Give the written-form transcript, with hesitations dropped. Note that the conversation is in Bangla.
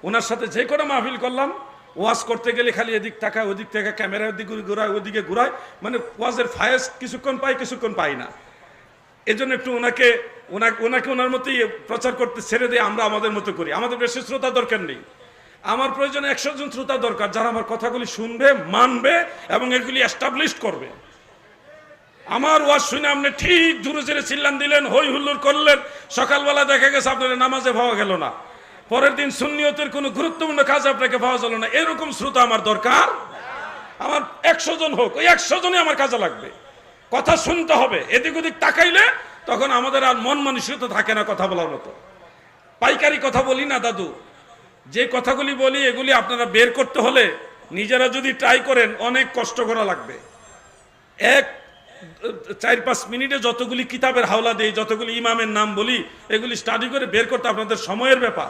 ওনার সাথে যে কোনো মাহফিল করলাম, ওয়াজ করতে গেলে খালি এদিক তাকায়, ওদিক থেকে ক্যামেরা ওদিকে ঘুরায়, ওদিকে ঘুরায়, মানে ওয়াজের ফায়েজ কিছুক্ষণ পাই, কিছুক্ষণ পাই না। এজন্য একটু ওনাকে ওনার মতোই প্রচার করতে ছেড়ে দিয়ে আমরা আমাদের মতো করি। আমাদের বেশি শ্রোতা দরকার নেই, আমার প্রয়োজনে 100 জন শ্রোতা দরকার, যারা আমার কথাগুলি শুনবে, মানবে এবং এগুলি এস্টাবলিশ করবে। আমার ওয়াজ শুনে আপনি ঠিক জোরে জোরে চিল্লান দিলেন, হই হুল্লোড় করলেন, সকালবেলা দেখা গেছে আপনার নামাজে পাওয়া গেল না, পরের দিন সুন্নিয়তের কোনো গুরুত্বপূর্ণ কাজ আপনাকে পাওয়া গেল না, এরকম শ্রোতা আমার দরকার। আমার 100 জন হোক, ওই 100 জনই আমার কাজে লাগবে। কথা শুনতে হবে, এদিক ওদিক তাকাইলে তখন আমাদের আর মন মানসিকতা থাকে না কথা বলার মতো। পাইকারি কথা বলি না দাদু, যে কথাগুলি বলি এগুলি আপনারা বের করতে হলে নিজেরা যদি ট্রাই করেন অনেক কষ্ট করা লাগবে। 4-5 মিনিটে যতগুলি কিতাবের হাওলা দেই, যতগুলি ইমামের নাম বলি, এগুলি স্টাডি করে বের করতে আপনাদের সময়ের ব্যাপার।